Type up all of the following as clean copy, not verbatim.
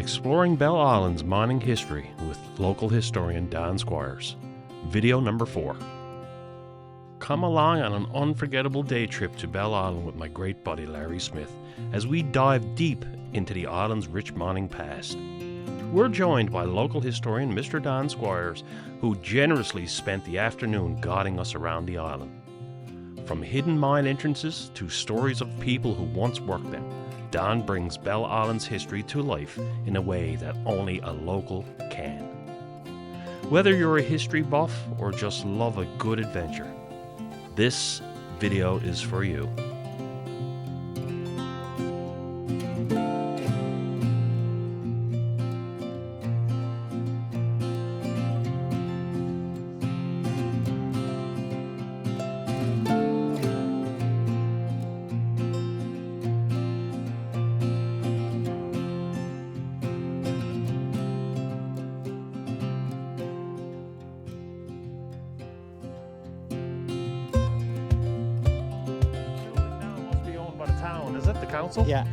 Exploring Bell Island's mining history with local historian Don Squires. Video number 4. Come along on an unforgettable day trip to Bell Island with my great buddy Larry Smith as we dive deep into the island's rich mining past. We're joined by local historian Mr. Don Squires, who generously spent the afternoon guiding us around the island. From hidden mine entrances to stories of people who once worked them, Don brings Bell Island's history to life in a way that only a local can. Whether you're a history buff or just love a good adventure, this video is for you. Council? Yeah.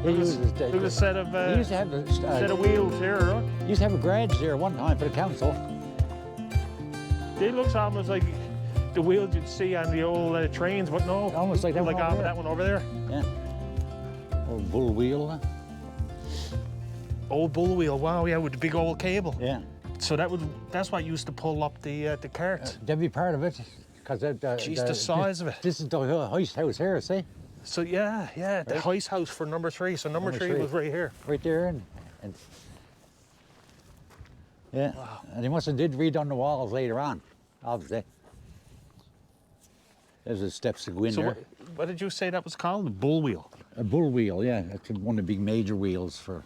Look at a set of used to have set of wheels here, right? Used to have a garage there one time for the council. It looks almost like the wheels you'd see on the old trains, but no. Almost like that one over there. That one over there. Yeah. Old bull wheel. Old bull wheel. Wow, yeah, with the big old cable. Yeah. So that's what used to pull up the carts. That'd be part of it, because the size of it. This is the hoist house here. See. So yeah, the right. hoist house for number 3. So number three was right here. Right there, and yeah. Wow. And they must have did redone the walls later on, obviously. There's the steps to go in there. What did you say that was called? A bull wheel? A bull wheel, yeah. That's one of the big major wheels for.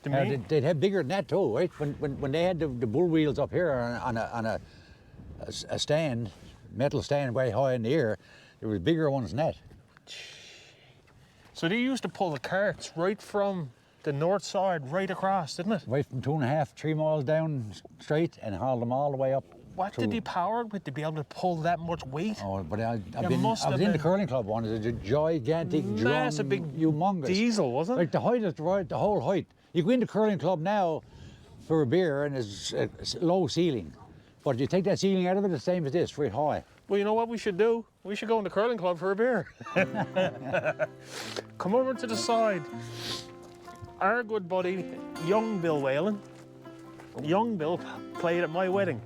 They'd have bigger than that too, right? When they had the bull wheels up here on a stand, metal stand way high in the air, there was bigger ones than that. So they used to pull the carts right from the north side right across, didn't it? Right from 2.5, 3 miles down straight and haul them all the way up. What did they power it with to be able to pull that much weight? Oh, but I was in the curling club one. It's a gigantic, massive, big, humongous diesel, wasn't it? Like the height is right, the whole height. You go into curling club now for a beer and it's a low ceiling, but you take that ceiling out of it, it's the same as this, right high. Well, you know what we should do? We should go in the curling club for a beer. Come over to the side. Our good buddy, young Bill Whalen. Young Bill played at my wedding.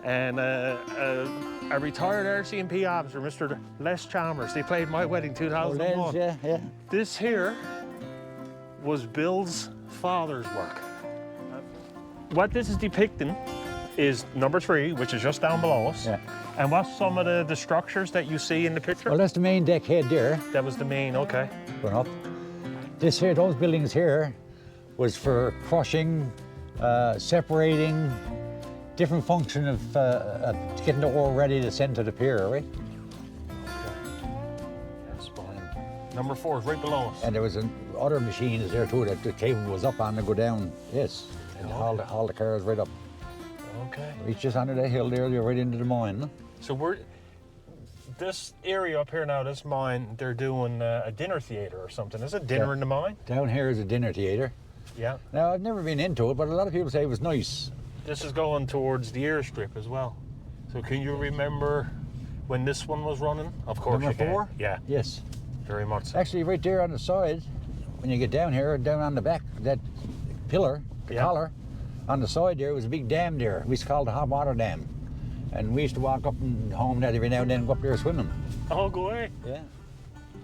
And a retired RC&P officer, Mr. Les Chalmers, they played my wedding 2001. Oh, Les, yeah. This here was Bill's father's work. What this is depicting is number 3, which is just down below us. Yeah. And what's some of the structures that you see in the picture? Well, that's the main deck head there. That was the main, okay. Going up. This here, those buildings here, was for crushing, separating, different function of getting the ore ready to send to the pier, right? Yes, number 4 is right below us. And there was other machines there too that the cable was up on to go down. Yes, and haul the cars right up. Okay. Reach just under the hill there, you're right into the mine. So this area up here now, this mine, they're doing a dinner theater or something. Is it dinner in the mine? Down here is a dinner theater. Yeah. Now, I've never been into it, but a lot of people say it was nice. This is going towards the airstrip as well. So can you remember when this one was running? Of course Number 4? Yeah. Yes. Very much so. Actually, right there on the side, when you get down here, down on the back, that pillar, the collar, on the side there was a big dam there. We used to call it the hot water dam. And we used to walk up and home that every now and then, go up there swimming. Oh, go away. Yeah.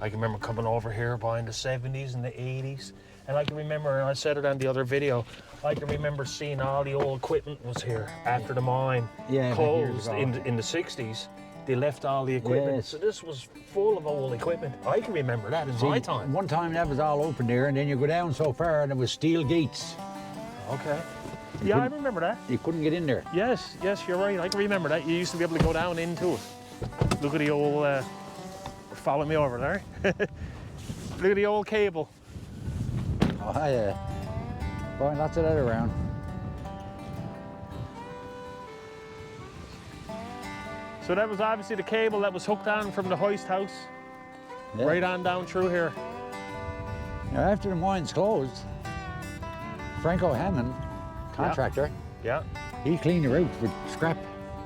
I can remember coming over here buying the 70s and the 80s. And I can remember, and I said it on the other video, I can remember seeing all the old equipment was here after the mine closed in the 60s. They left all the equipment. Yes. So this was full of old equipment. I can remember that in my time. One time that was all open there, and then you go down so far and it was steel gates. Okay. Yeah, I remember that. You couldn't get in there. Yes, you're right. I can remember that. You used to be able to go down into it. Look at the old, follow me over there. Look at the old cable. Oh, yeah. Going lots of that around. So that was obviously the cable that was hooked on from the hoist house, right on down through here. Now, after the mine's closed, Franco Hammond, contractor, Yeah. he cleaned the route with scrap.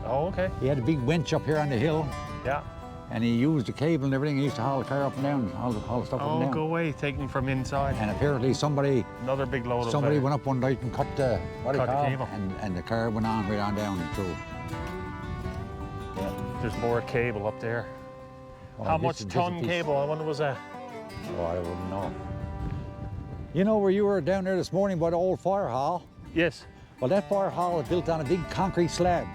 Oh, okay. He had a big winch up here on the hill, Yeah. and he used the cable and everything. He used to haul the car up and down, haul the stuff up and Oh, down. go away, taking from inside. And apparently somebody Another big load of went up one night and cut the cable. and the car went on right on down through. Yeah. There's more cable up there. Oh, How this much is a ton piece. cable? I wonder was that? Oh, I wouldn't know. You know where you were down there this morning by the old fire hall? Yes. Well, that fire hall was built on a big concrete slab.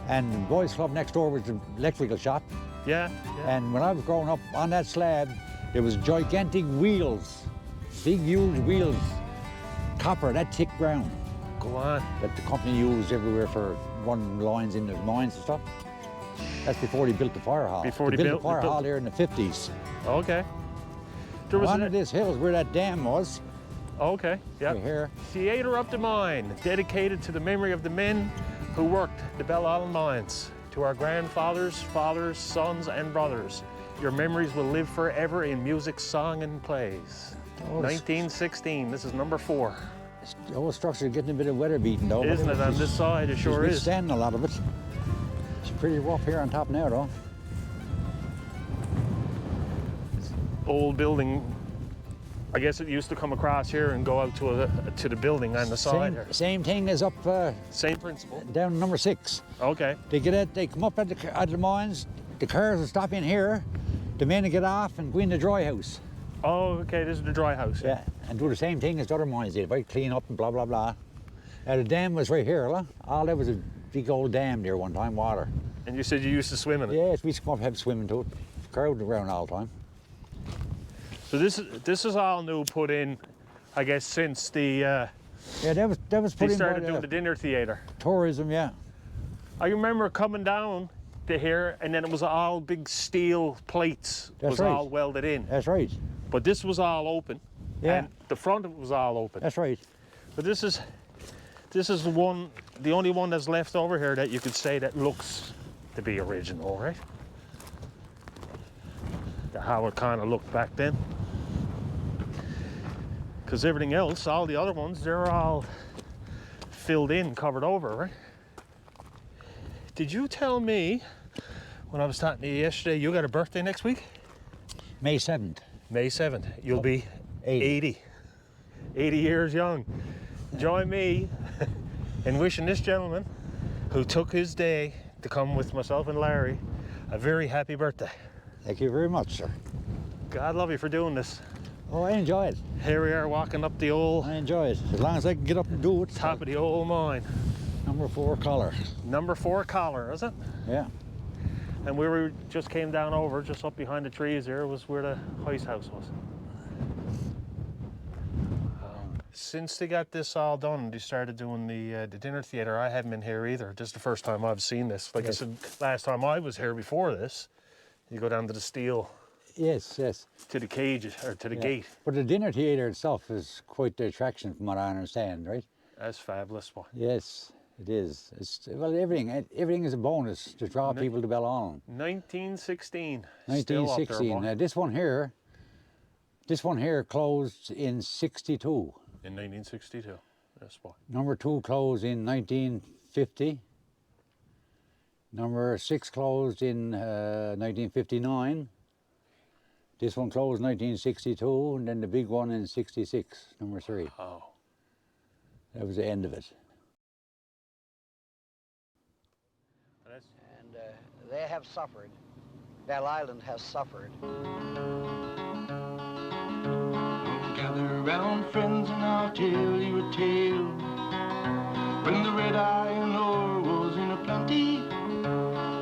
And the boys' club next door was the electrical shop. Yeah. And when I was growing up on that slab, there was gigantic wheels, big huge wheels, copper, that thick ground, Go on. that the company used everywhere for running lines in the mines and stuff. That's before they built the fire hall. Before they they built the fire built- hall there in the 50s. Okay. There was Under this hill is where that dam was, Okay. Yeah. right here. Theatre of the Mine, dedicated to the memory of the men who worked the Belle Island mines. To our grandfathers, fathers, sons, and brothers, your memories will live forever in music, song, and plays. Oh, 1916, this is number 4. The whole structure is getting a bit of weather beaten though. Isn't it on this side? It sure It's is. withstanding a lot of it. It's pretty rough here on top now though. Old building. I guess it used to come across here and go out to the building on the side here. Same thing as up Same principle. down number 6. Okay. They come up at the mines, the cars will stop in here, the men will get off and go in the dry house. Oh, okay, this is the dry house. Yeah, and do the same thing as the other mines did, right? Clean up and blah, blah, blah. Now the dam was right here, huh? All there was a big old dam there one time, water. And you said you used to swim in it. Yes, we used to come up and have swimming to it. Crowd around all the time. So this is all new put in, I guess, since the Yeah, that was they put in by started doing the dinner theatre. tourism, yeah. I remember coming down to here, and then it was all big steel plates. That's was right. all welded in. That's right. But this was all open. Yeah. And the front of it was all open. That's right. But this is the only one that's left over here that you could say that looks to be original, right? How it kind of looked back then. Because everything else, all the other ones, they're all filled in, covered over, right? Did you tell me when I was talking to you yesterday, you got a birthday next week? May 7th. May 7th. You'll be 80. 80 years young. Join me in wishing this gentleman who took his day to come with myself and Larry a very happy birthday. Thank you very much, sir. God love you for doing this. Oh, I enjoy it. Here we are walking up the old I enjoy it. As long as I can get up and do it. top of the old mine. Number 4 collar. Number 4 collar, is it? Yeah. And where we just came down over, just up behind the trees there, was where the hoist house was. Since they got this all done, they started doing the dinner theatre. I haven't been here either. This is the first time I've seen this. Like Yes. I said, last time I was here before this, you go down to the steel, Yes, yes. to the cages, or to the Yeah. gate. But the dinner theatre itself is quite the attraction from what I understand, right? That's fabulous, boy. Yes, it is. Well, everything is a bonus to draw people to Belle Island. 1916. 1916. Still up there, boy. Now this one here closed in 62. In 1962. Yes, boy. Number 2 closed in 1950. Number 6 closed in 1959. This one closed 1962, and then the big one in 66, number 3. Oh. That was the end of it. And they have suffered. Belle Island has suffered. Gather round, friends, and I'll tell you a tale. When the red iron ore was in a plenty,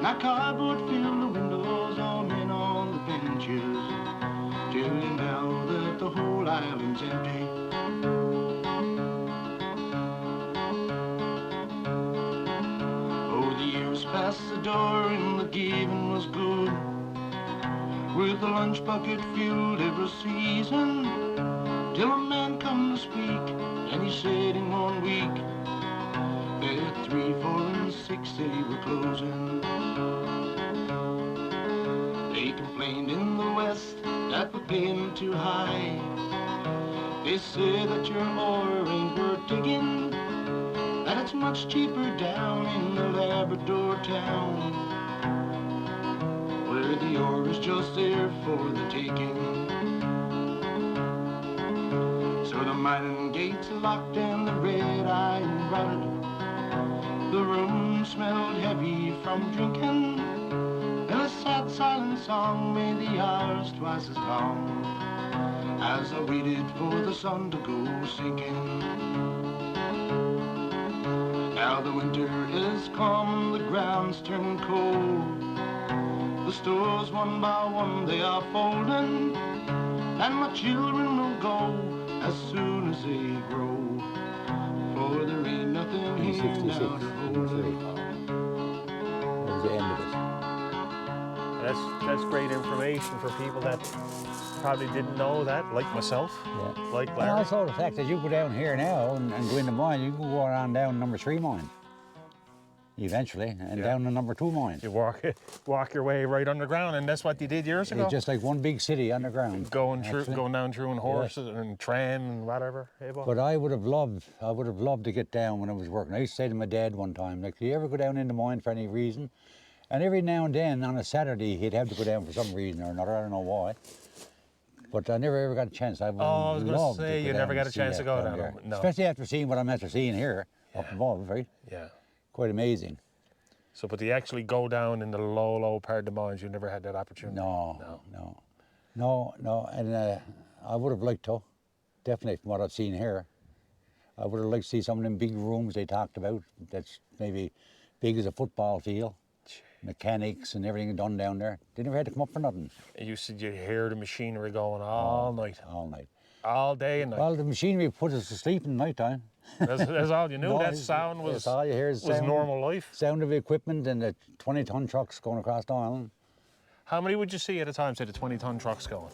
now cardboard filled the windows, all men on the benches. Tell you now that the whole island's empty. Oh, the years passed the door and the giving was good, with the lunch bucket filled every season, till a man come to speak, and he said in 1 week that 3, 4, and 6 they were closing. They complained in the West that we're paying too high. They say that your ore ain't worth digging, that it's much cheaper down in the Labrador town, where the ore is just there for the taking. So the mining gates locked and the red iron rotted. The room smelled heavy from drinking, and a sad silent song made the hours twice as long as I waited for the sun to go sinking. Now the winter is come, the ground's turning cold. The stores one by one they are folding, and my children will go as soon as they grow, for there ain't nothing here now to hold them. That was the end of it. That's great information for people that probably didn't know that, like myself, Yeah. like And Larry. also the fact that you go down here now and go in the mine, you can go on down number 3 mine, eventually, and down the number 2 mine. You walk your way right underground, and that's what they did years ago. It's just like one big city underground. Going actually. down through in horses and tram and whatever. Hey, Bob? But I would have loved to get down when I was working. I used to say to my dad one time, like, do you ever go down in the mine for any reason? And every now and then on a Saturday, he'd have to go down for some reason or another. I don't know why. But I never ever got a chance. I would I was love going to to say go you down never got and a see chance to that go down there. there. No. Especially after seeing what I'm after seeing here, up above, right? Yeah. Quite amazing. So, but they actually go down in the low part of the mines. You never had that opportunity. No. And I would have liked to, definitely from what I've seen here. I would have liked to see some of them big rooms they talked about. That's maybe big as a football field. Mechanics and everything done down there. They never had to come up for nothing. You said you hear the machinery going all night, All night. all day and night. Well, the machinery put us to sleep in the night time. That's all you knew. No, That sound was that's all you hear is was sound, normal life. sound of equipment and the 20-ton trucks going across the island. How many would you see at a time? Say the 20-ton trucks going.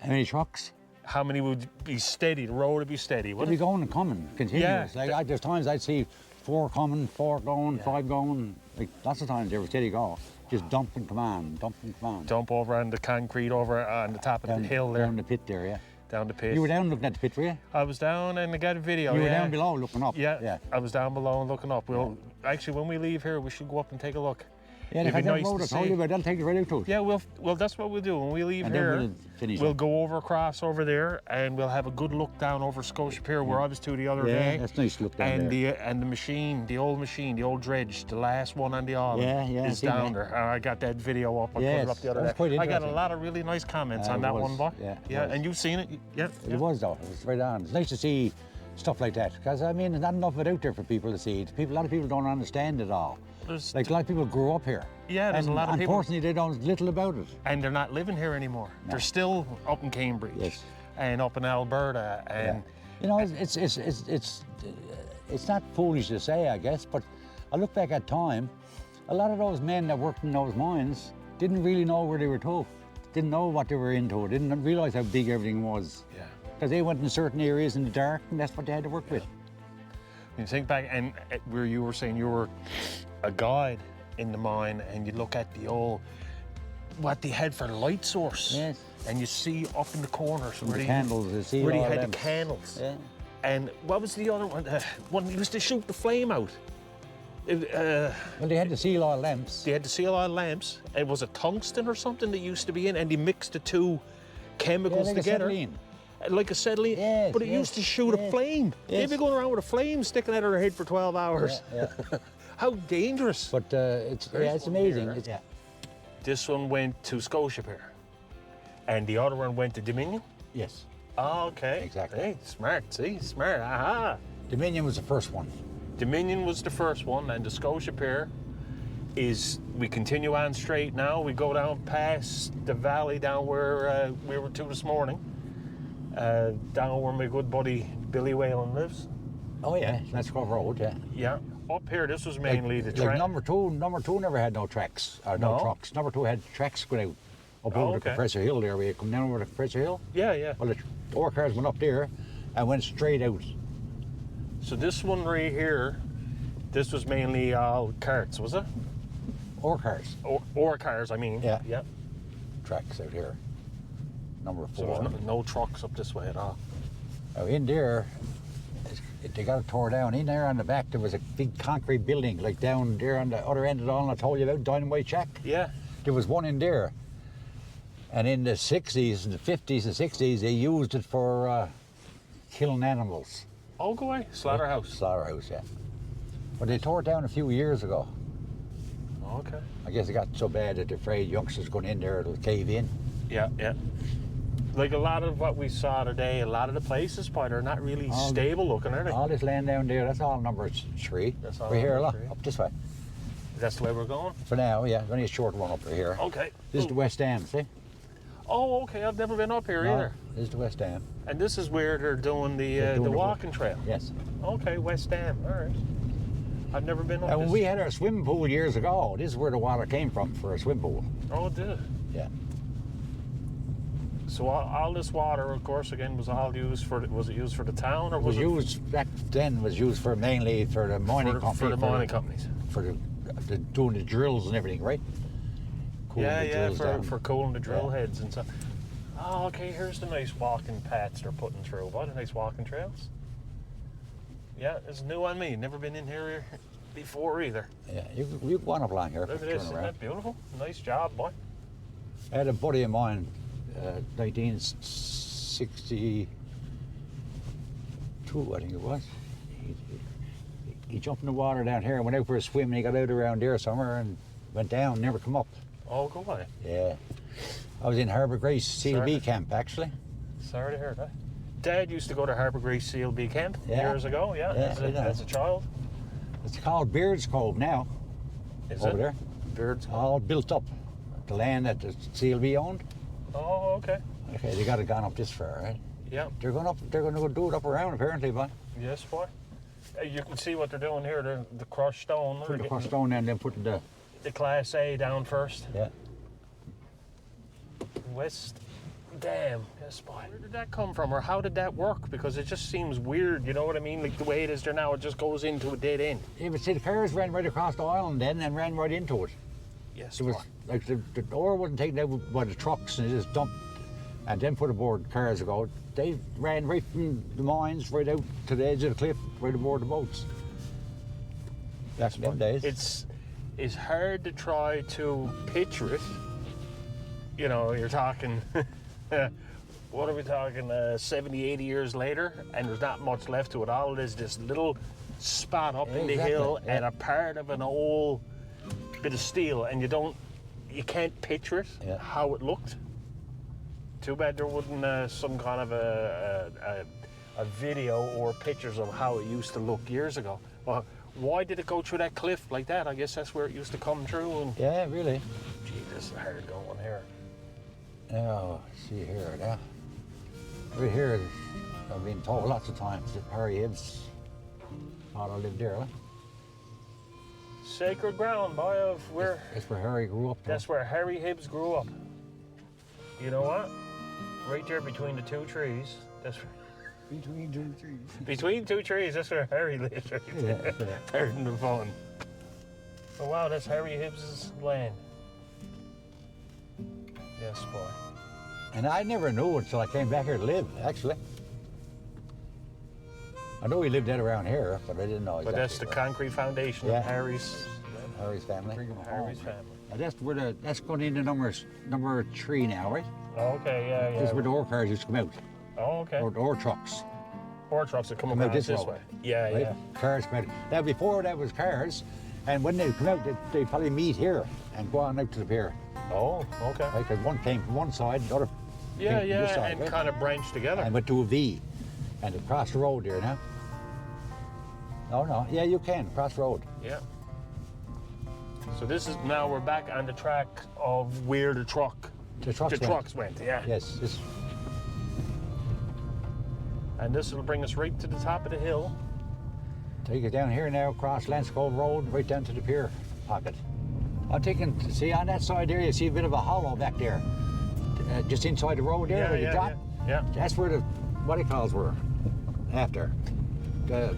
How many trucks? How many would be steady? The road would be steady. They'd Would be it? going and coming, continuous. Yeah. Like there's times I'd see 4 coming, 4 going, 5 going. Like lots of times they were steady go. Just dump and come on, dump and come on. Dump over on the concrete over on the top of Down, the hill there, down the pit there, yeah. down the pit. You were down looking at the pit, were you? I was down and I got a video. You were yeah. down below looking up. Yeah, Yeah. I was down below and looking up. We'll actually, when we leave here, we should go up and take a look. Yeah, It'd if I be got nice road to I told see. you about, I'll take you right out to it. Yeah, well, that's what we'll do. When we leave And then here, we'll finish we'll up. go over across over there, and we'll have a good look down over Scotia Pier, where I was to the other Yeah, day. that's nice to look down and there. the machine, the old dredge, the last one on the island, Yeah, is I seen down that. there. I got that video up. I put Yes, it up the other that's day. quite I got a interesting. lot of really nice comments on It that was, one, boy. yeah, it Yeah, was. and you've seen it. Yeah. It was though, it was right on. It's nice to see stuff like that, because I mean, there's not enough of it out there for people to see. A lot of people don't understand it all. There's Like a lot of people grew up here. Yeah, there's and a lot of people- unfortunately, they don't little about it. and they're not living here anymore. They're still up in Cambridge Yes. and up in Alberta, and You know, it's not foolish to say, I guess, but I look back at time, a lot of those men that worked in those mines didn't really know where they were to, didn't know what they were into, didn't realize how big everything was. yeah. Because they went in certain areas in the dark, and that's what they had to work with. You think back, and where you were saying you were a guide in the mine, and you look at the old what they had for light source. Yes. And you see up in the corners where The they candles, the seal where they oil had lamps. the candles. Yeah. And what was the other one? One used to shoot the flame out. Well, they had the seal oil lamps. They had the seal oil lamps. It was a tungsten or something that used to be in, and they mixed the two chemicals like together. acetylene. Like acetylene, Yes, but it yes, used to shoot a yes, flame. They'd yes. be going around with a flame sticking out of their head for 12 hours. Yeah. How dangerous. But it's amazing. here. Yeah. This one went to Scotia Pier, and the other one went to Dominion. Yes. Oh, okay. Exactly. Hey, smart. See, smart. Aha. Dominion was the first one. Dominion was the first one, and the Scotia Pier is, we continue on straight now. We go down past the valley down where we were to this morning, down where my good buddy Billy Whalen lives. Oh yeah, that's Grove Road. Yeah. Yeah. Up here, this was mainly the track. number two never had no tracks or no No? trucks. Number 2 had tracks going out up Oh, over the okay. Compressor Hill there. Where you come down over the Compressor Hill. Yeah, yeah. Well, the ore cars went up there and went straight out. So this one right here, this was mainly all carts, was it? Ore cars, Or cars, I mean. Yeah. Yeah. tracks out here. Number So 4. there's no trucks up this way at all. Now in there, they got it tore down. In there on the back, there was a big concrete building, like down there on the other end of the island I told you about, Dynamite Shack. Yeah. There was one in there. And in the 60s, the 50s and 60s, they used it for killing animals. Oh, go away. Slaughterhouse. Slaughterhouse, yeah. But they tore it down a few years ago. Okay. I guess it got so bad that they're afraid youngsters going in there, it'll cave in. Yeah, yeah. Like a lot of what we saw today, a lot of the places, but they're not really stable looking, are they? All this land down there, that's all number 3. That's all we're here, number look, 3. up this way. That's the way we're going? For now, yeah, only a short run up here. Okay. This is the West Dam, see? Oh, okay. I've never been up here either. This is the West Dam. And this is where they're doing the walking trail. Yes. Okay, West Dam. All right. I've never been up And when this. we had our swimming pool years ago, this is where the water came from for a swim pool. Oh, it did. Yeah. So all this water, of course, again, was all used for. Was it used for the town, or It was used back then. Was used for mainly for the mining company. For the mining companies. For the doing the drills and everything, right? Cooling the drills down. For cooling the drill heads and stuff. Oh, okay. Here's the nice walking paths they're putting through. What a nice walking trails. Yeah, it's new on me. Never been in here before either. Yeah, you go on up along here. Look at this. Isn't that beautiful? Nice job, boy. I had a buddy of mine, 1962, I think it was. He jumped in the water down here and went out for a swim, and he got out around there somewhere and went down, never come up. Oh, go away. Yeah. I was in Harbour Grace CLB camp, actually. Sorry to hear that. Dad used to go to Harbour Grace CLB camp years ago, as a child. It's called Beards Cove now. Is over it? there. Beards Cove. All built up. The land that the CLB owned. Oh, okay. Okay, they got it gone up this far, right? Yeah. They're going to go do it up around apparently, but Yes, boy. You can see what they're doing here. The crushed stone. put the crushed stone and then put the Class A down first. yeah. West Dam. Yes, boy. Where did that come from, or how did that work? Because it just seems weird. You know what I mean? Like the way it is there now, it just goes into a dead end. Yeah, but see, the cars ran right across the island then and ran right into it. Yes, It was boy. like the ore wasn't taken out by the trucks and it just dumped and then put aboard cars ago. They ran right from the mines right out to the edge of the cliff, right aboard the boats. Back in them days. It's hard to try to picture it. You know, you're talking, what are we talking, 70, 80 years later, and there's not much left to it. All it is this little spot up in the hill and a part of an old bit of steel, and you can't picture it, how it looked. Too bad there wasn't some kind of a video or pictures of how it used to look years ago. Well, why did it go through that cliff like that? I guess that's where it used to come through. And Yeah, really. gee, this is hard going here. Now, see here now. Right here, I've been told lots of times that Harry Hibbs father lived there. Huh? Sacred ground, boy, of where. That's where Harry grew up. That's where Harry Hibbs grew up. You know what? Right there between the two trees. That's where, Between two trees. between two trees. That's where Harry lives. Right there. Pardon the fun. Oh wow, that's Harry Hibbs's land. Yes, boy. And I never knew until I came back here to live, actually. I know he lived dead around here, but I didn't know exactly. But that's the where. concrete foundation of Harry's family. Harry's family. Now that's going into number 3 now, right? Okay, yeah. This is where the ore cars used to come out, Oh, okay. or the ore trucks. Ore trucks that come Come out across this this road, way. Yeah, right? yeah. Cars come out. Now before that was cars, and when they come out, they probably meet here and go on out to the pier. Oh, okay. Right, because one came from one side, the other Yeah, came from this side, and right? kind of branched together. And went to a V, and across the road there now. No, yeah, you can cross the road. Yeah. So this is now we're back on the track of where the trucks went. Yeah. Yes, And this will bring us right to the top of the hill. take it down here now, across Lance Cove Road, right down to the pier pocket. I'm taking, see on that side there, you see a bit of a hollow back there, just inside the road there, where you drop. Yeah. That's where the what it calls were after. The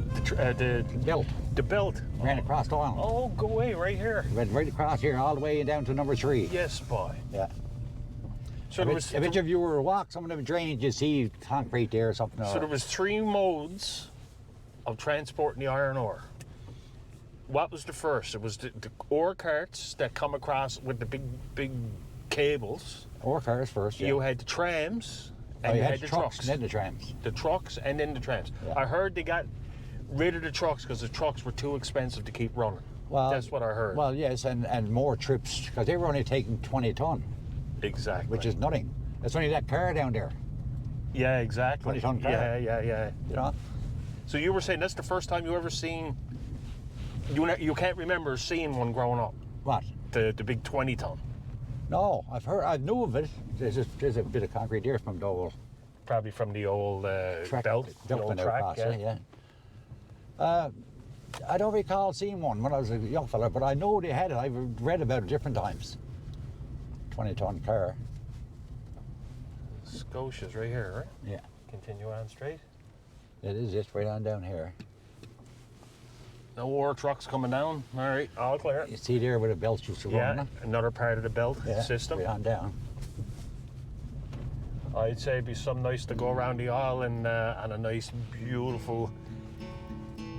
belt The belt. ran across the island. Oh, go away right here. Went right across here, all the way down to number 3. Yes, boy. Yeah. So there was I bet you if you were to walk some of them drains, you see concrete there or something. So there was 3 modes of transporting the iron ore. What was the first? It was the ore carts that come across with the big cables. Ore cars first, yeah. You had the trams, and you had the trucks. and then the trams. The trucks and then the trams. Yeah. I heard they got rid of the trucks because the trucks were too expensive to keep running. Well, that's what I heard. Well, yes, and more trips, because they were only taking 20 ton, exactly. which is nothing. It's only that car down there, yeah, exactly. 20-ton car. Yeah. you know. So you were saying that's the first time you ever seen, you can't remember seeing one growing up, What? the big 20-ton. No, I knew of it. There's a bit of concrete there from the old Probably from the old track, belt, the old went track, across, yeah. I don't recall seeing one when I was a young fella, but I know they had it. I've read about it different times. 20-ton car. Scotia's right here, right? Yeah, Continue on straight. it is just right on down here. No ore trucks coming down. All right, all clear. You see there where the belts used to run, Yeah, another part of the belt yeah, system. right on down. I'd say it'd be some nice to go around the aisle and on a nice, beautiful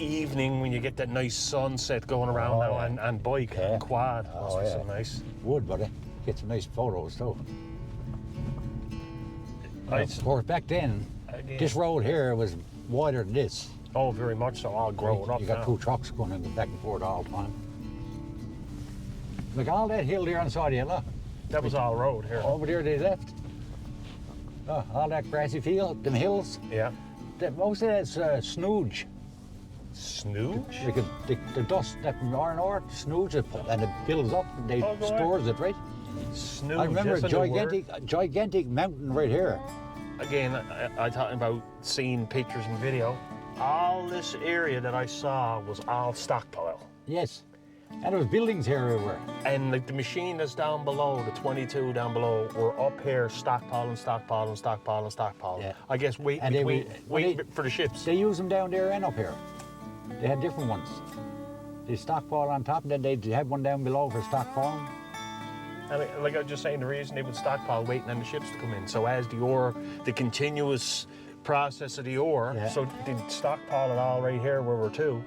evening when you get that nice sunset going around now, yeah. and bike Yeah. and quad. Must Oh, be yeah. so nice. Wood, buddy. Get some nice photos too. Of course, back then, this road here was wider than this. Oh, very much so. All growing up You got now. 2 trucks going back and forth all the time. Look, all that hill there on the side of you, look. That was all road here. Over there they left. All that grassy field, them hills. Yeah. Most of that's snooge. Snooge? Because the dust, that iron ore, snooge it, and it builds up and they Oh, go stores it, right? Snooge. I remember a that's new word. gigantic mountain right here. Again, I talking about seeing pictures and video. All this area that I saw was all stockpile. Yes. And there was buildings here everywhere. And like the machine that's down below, the 22 down below, were up here stockpiling. Yeah. I guess And they waiting for the ships. They use them down there and up here. They had different ones. They stockpile on top, and then they'd have one down below for stockpiling. And like I was just saying, the reason they would stockpile waiting on the ships to come in. So as the ore, the continuous process of the ore, Yeah. so they'd stockpile it all right here where we're to.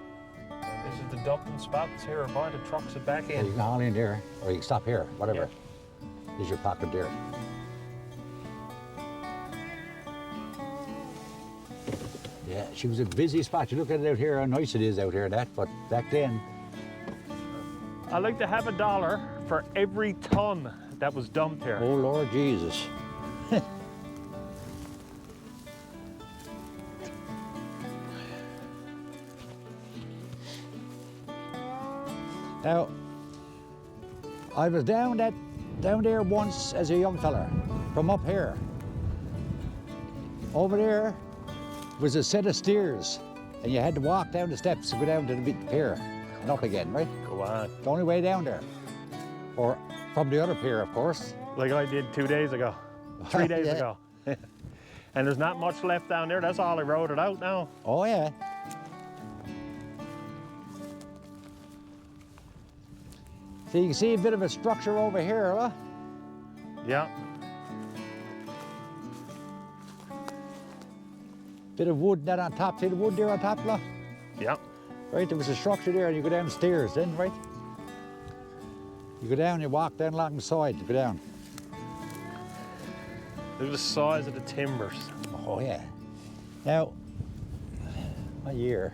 This is the dumping spots here, by the trucks are back So you in. can haul in there, or you can stop here, whatever. There's your pocket there. Yeah, she was a busy spot. You look at it out here, how nice it is out here, but back then, I like to have $1 for every ton that was dumped here. oh Lord Jesus. Now, I was down there once as a young fella, from up here. Over there was a set of stairs, and you had to walk down the steps to go down to the big pier and up again, right? Go on. The only way down there. Or from the other pier, of course. Like I did 2 days ago, 3 days Yeah. ago. And there's not much left down there. That's all eroded out now. Oh, yeah. So you can see a bit of a structure over here, huh? Yeah. Bit of wood that on top. See the wood there on top, look? Yeah. Right, there was a structure there, and you go down the stairs then, right? You go down, you walk down along the side, you go down. Look at the size of the timbers. Oh, yeah. Now, what year?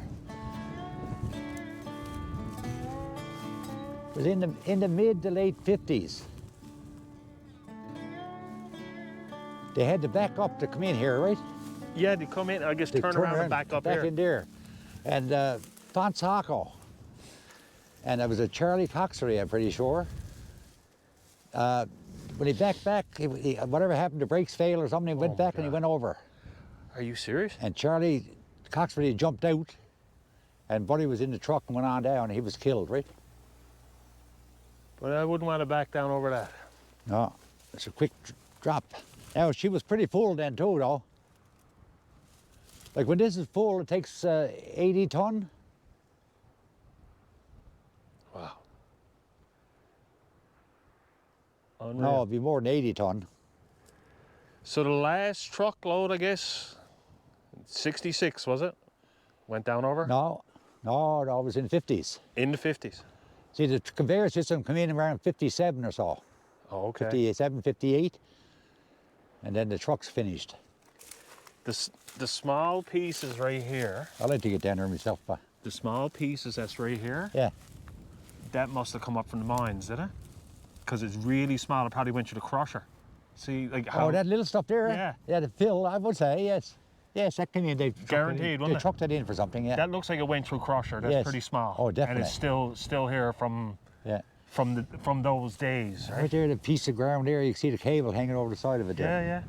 It was in the mid to late 50s. They had to back up to come in here, right? Yeah, they come in, I guess They turn around and back up back here. in there. And Don Squires. And it was a Charlie Coxery, I'm pretty sure. When he backed back, whatever happened, the brakes failed or something, he went back and he went over. Are you serious? And Charlie Coxery jumped out, and Buddy was in the truck and went on down, and he was killed, right? But I wouldn't want to back down over that. No, it's a quick drop. Now, she was pretty full then too, though. Like when this is full, it takes 80 ton. Wow. No, it'd be more than 80 ton. So the last truckload, I guess, 66 was it? Went down over? No, it was in the 50s. In the 50s. See, the conveyor system came in around 57 or so. Oh, okay. 57, 58. And then the trucks finished. The small pieces right here. I'd like to get down there myself, but The small pieces that's right here. yeah. That must have come up from the mines, did it? Because it's really small. It probably went through the crusher. See, like how... Oh, that little stuff there? Yeah. Yeah, the fill, I would say, yes. Yes, that came in. They Guaranteed, wouldn't They it? trucked it in for something, yeah. That looks like it went through crusher. That's Yes. pretty small. Oh, definitely. And it's still here from Yeah. from those days, right? Right there, the piece of ground there, you can see the cable hanging over the side of it there. Yeah, yeah.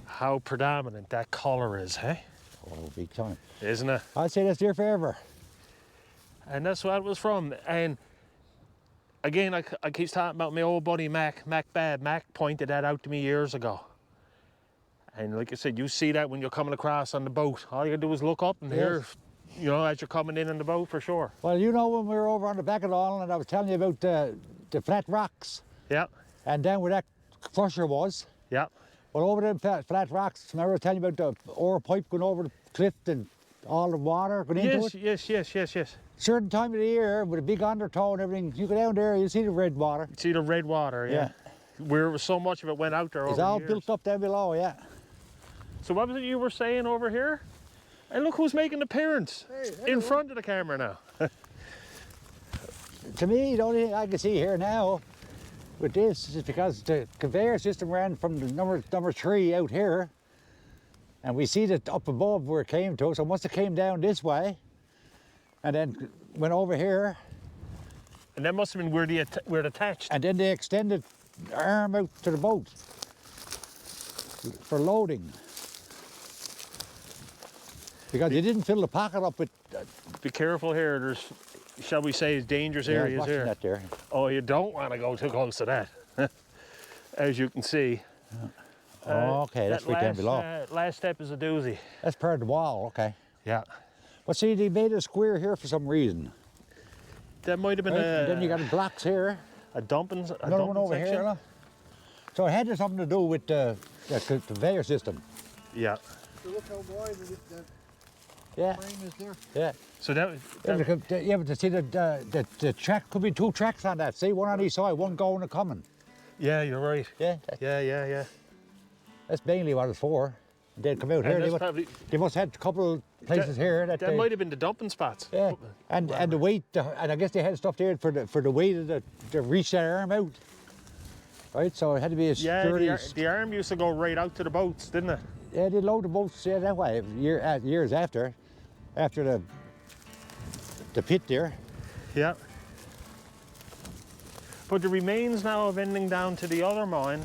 How predominant that colour is, hey? Oh, big time. Isn't it? I'd say that's there forever. And that's what it was from. And again, I keep talking about my old buddy Mac Babb. Mac pointed that out to me years ago. And like I said, you see that when you're coming across on the boat. All you gotta do is look up and hear, you know, as you're coming in on the boat for sure. Well, you know, when we were over on the back of the island, I was telling you about the flat rocks. Yeah, And down where that crusher was. yeah. Well, over them flat rocks, remember I was telling you about the ore pipe going over the cliff and all the water going into it? Yes. Certain time of the year, with a big undertow and everything, you go down there, you see the red water. See the red water, yeah. Where so much of it went out there over It's the all years. built up down below, yeah. So what was it you were saying over here? And look who's making an appearance in front of the camera now. To me, the only thing I can see here now with this is because the conveyor system ran from the number 3 out here, and we see that up above where it came to, so it must have came down this way, and then went over here, And that must have been where it attached. and then they extended the arm out to the boat for loading. Because they didn't fill the pocket up with Be careful here. There's, shall we say, dangerous areas watching here. that there. Oh, you don't want to go too close to that. As you can see. Oh, okay, that's right down below. Last step is a doozy. That's part of the wall, okay. Yeah. But see, they made a square here for some reason. That might have been Right? And then you got the blocks here. a dumping Another one over section. here, look. So it had something to do with the conveyor system. Yeah. So look how wide that Yeah, frame is there. yeah. So that Yeah, but to see the track, could be 2 tracks on that. See, one on each side, one going and coming. yeah, you're right. Yeah, Yeah. that's mainly what it's for. They'd come out And here. that's probably, They must have had a couple of places here that that they, might have been the dumping spots. yeah, and the weight, and I guess they had stuff there for the weight of to reach that arm out. Right, so it had to be a Yeah, sturdy. the arm used to go right out to the boats, didn't it? Yeah, they load the boats that way. Years after the pit there. Yeah. But the remains now of ending down to the other mine,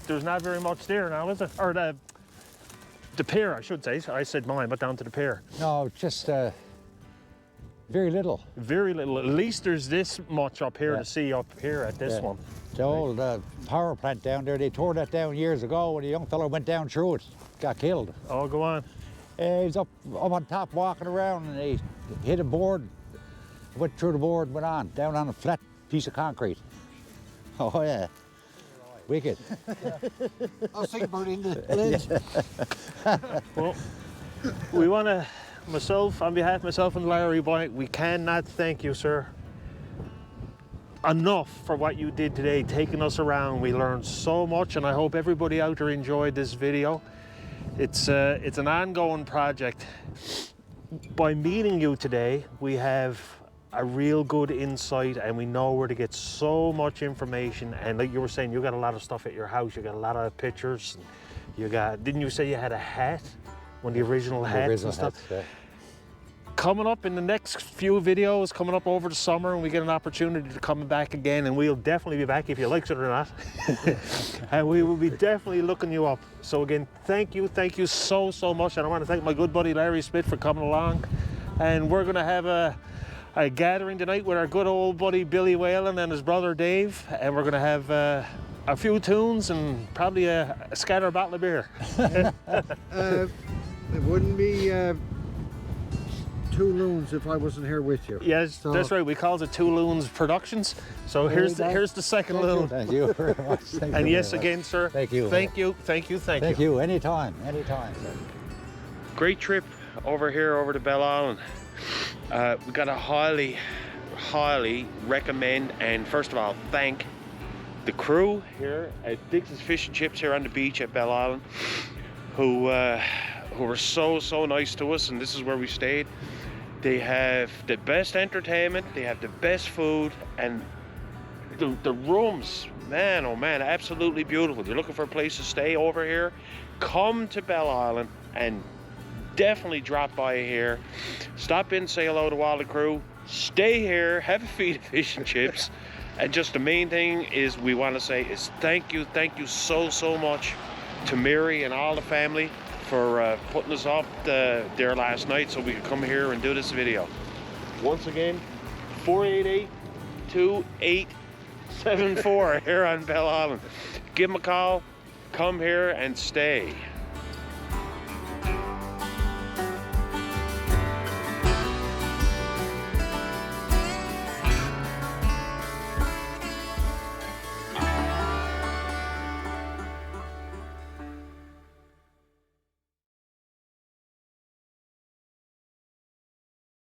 there's not very much there now, is it? Or the pier, I should say. I said mine, but down to the pier. No, just very little. Very little. At least there's this much up here Yeah. to see up here at this Yeah. one. The old power plant down there, they tore that down years ago when a young fellow went down through it, got killed. Oh, go on. He was up on top walking around and he hit a board, went through the board and went on, down on a flat piece of concrete. Oh yeah, wicked. I was thinking about it in the lens. Well, we want to, on behalf of myself and Larry White, we cannot thank you, sir, enough for what you did today, taking us around. We learned so much, and I hope everybody out there enjoyed this video. It's an ongoing project. By meeting you today, we have a real good insight, and we know where to get so much information. And like you were saying, you got a lot of stuff at your house. You got a lot of pictures. You got, didn't you say you had a hat? One of the original hats and stuff. hats, yeah. Coming up in the next few videos, coming up over the summer, and we get an opportunity to come back again, and we'll definitely be back if you like it or not. And we will be definitely looking you up. So again, thank you so much. And I want to thank my good buddy Larry Smith for coming along. And we're going to have a gathering tonight with our good old buddy Billy Whalen and his brother Dave, and we're going to have a few tunes and probably a scatter bottle of beer. It wouldn't be two loons if I wasn't here with you. Yes, So- that's right. We call it Two Loons Productions. So There here's you go. here's the second loon. Thank you very much. Thank And you yes, very much. again, sir. Thank you. Thank you. Thank you. Thank you. Thank you. Anytime. Anytime, sir. Great trip over here over to Bell Island. We got to highly recommend and first of all thank the crew here at Dix's Fish and Chips here on the beach at Bell Island, who were so nice to us, and this is where we stayed. They have the best entertainment, they have the best food, and the rooms, man, oh man, absolutely beautiful. If you're looking for a place to stay over here, come to Bell Island and definitely drop by here. Stop in, say hello to all the crew, stay here, have a feed of fish and chips, and just the main thing is we want to say is thank you so much to Mary and all the family for putting us up there last night so we could come here and do this video. Once again, 488-2874 here on Bell Island. Give them a call, come here and stay.